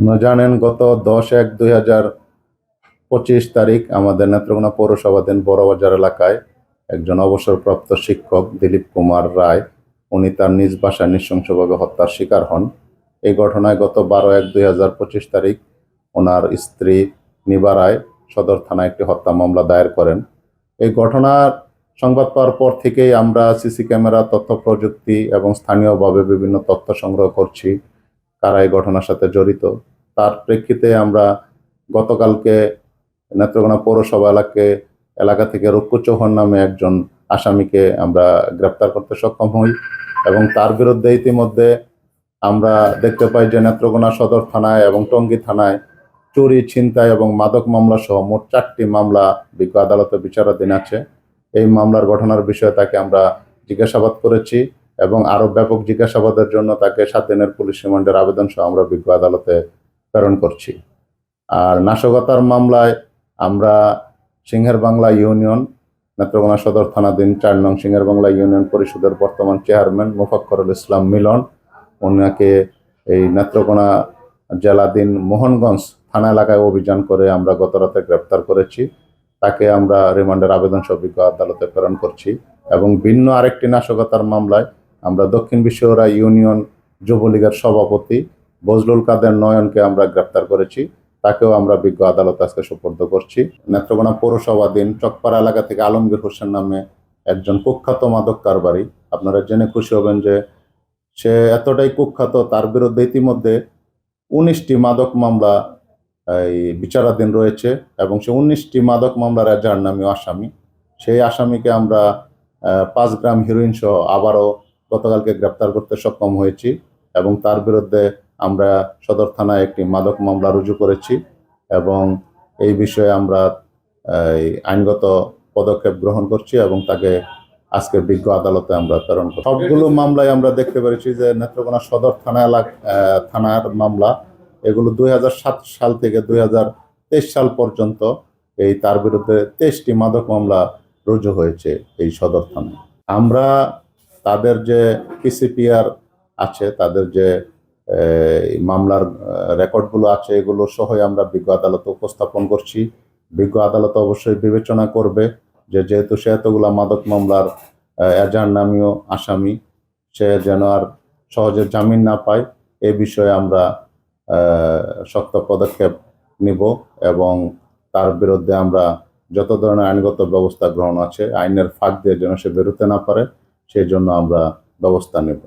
আপনারা জানেন গত 10/1/2025 তারিখ আমাদের নেত্রকোনা পৌরসভাধীন বড়বাজার এলাকায় একজন অবসরপ্রাপ্ত শিক্ষক দিলীপ কুমার রায় উনি তার নিজ বাসায় নৃশংসভাবে হত্যার শিকার হন। এই ঘটনায় গত 12/1/2025 তারিখ ওনার স্ত্রী নিবা রায় সদর থানায় একটি হত্যা মামলা দায়ের করেন। এই ঘটনার সংবাদ পাওয়ার পর থেকেই আমরা সিসি ক্যামেরা, তথ্য প্রযুক্তি এবং স্থানীয়ভাবে বিভিন্ন তথ্য সংগ্রহ করছি কারা এই ঘটনার সাথে জড়িত। তার প্রেক্ষিতে আমরা গতকালকে নেত্রকোনা পৌরসভা এলাকা থেকে রুক্কু চৌহান নামে একজন আসামিকে আমরা গ্রেপ্তার করতে সক্ষম হই এবং তার বিরুদ্ধে ইতিমধ্যে আমরা দেখতে পাই যে নেত্রকোনা সদর থানায় এবং টঙ্গী থানায় চুরি, ছিনতাই এবং মাদক মামলা সহ মোট 4টি মামলা বিজ্ঞ আদালতে বিচারাধীন আছে। এই মামলার ঘটনার বিষয়ে তাকে আমরা জিজ্ঞাসাবাদ করেছি এবং আরো ব্যাপক জিজ্ঞাসাবাদের জন্য তাকে 7 দিনের পুলিশ রিমান্ডের আবেদন সহ আমরা বিজ্ঞ আদালতে প্রেরণ করছি। আর নাশকতার মামলায় আমরা সিংহের বাংলা ইউনিয়ন নেত্রকোনা সদর থানাধীন 4 নং সিংহের বাংলা ইউনিয়ন পরিষদের বর্তমান চেয়ারম্যান মোফাক্করুল ইসলাম মিলন, ওনাকে এই নেত্রকোনা জেলাধীন মোহনগঞ্জ থানা এলাকায় অভিযান করে আমরা গত রাতে গ্রেপ্তার করেছি। তাকে আমরা রিমান্ডের আবেদন সহ বিজ্ঞ আদালতে প্রেরণ করছি এবং ভিন্ন আরেকটি নাশকতার মামলায় আমরা দক্ষিণ বিশ্বরা ইউনিয়ন যুবলীগের সভাপতি বজলুল কাদের নয়নকে আমরা গ্রেপ্তার করেছি। তাকেও আমরা বিজ্ঞ আদালতে আজকে সুপর্দ করছি। নেত্রকোনা পৌরসভাধীন চকপাড়া এলাকা থেকে আলমগীর হোসেন নামে একজন কুখ্যাত মাদক কারবারি, আপনারা জেনে খুশি হবেন যে সে এতটাই কুখ্যাত, তার বিরুদ্ধে ইতিমধ্যে 19টি মাদক মামলা বিচারাধীন রয়েছে এবং সে 19টি মাদক মামলার এজাহার নামী আসামি। সেই আসামিকে আমরা 5 গ্রাম হিরোইন সহ আবারও গতকালকে গ্রেপ্তার করতে সক্ষম হয়েছি এবং তার বিরুদ্ধে আমরা সদর থানায় একটি মাদক মামলা রুজু করেছি এবং এই বিষয়ে আমরা আইনগত পদক্ষেপ গ্রহণ করছি এবং তাকে আজকে বিজ্ঞ আদালতে আমরা প্রেরণ করি। সবগুলো মামলায় আমরা দেখতে পেরেছি যে নেত্রকোনা সদর থানার মামলা এগুলো 2007 সাল থেকে 2023 সাল পর্যন্ত তার বিরুদ্ধে 23টি মাদক মামলা রুজু হয়েছে এই সদর থানায়। আমরা তাদের যে পিসিপিআর আছে, তাদের যে মামলার রেকর্ডগুলো আছে, এগুলো সহ আমরা বিজ্ঞ আদালতে উপস্থাপন করছি। বিজ্ঞ আদালত অবশ্যই বিবেচনা করবে যে যেহেতু সে এতগুলা মাদক মামলার এজাহার নামীয় আসামি, সে যেন আর সহজে জামিন না পায়, এ বিষয়ে আমরা শক্ত পদক্ষেপ নিব এবং তার বিরুদ্ধে আমরা যত ধরনের আইনগত ব্যবস্থা গ্রহণ আছে, আইনের ফাঁক দিয়ে যেন সে বেরোতে না পারে, সেই জন্য আমরা ব্যবস্থা নেব।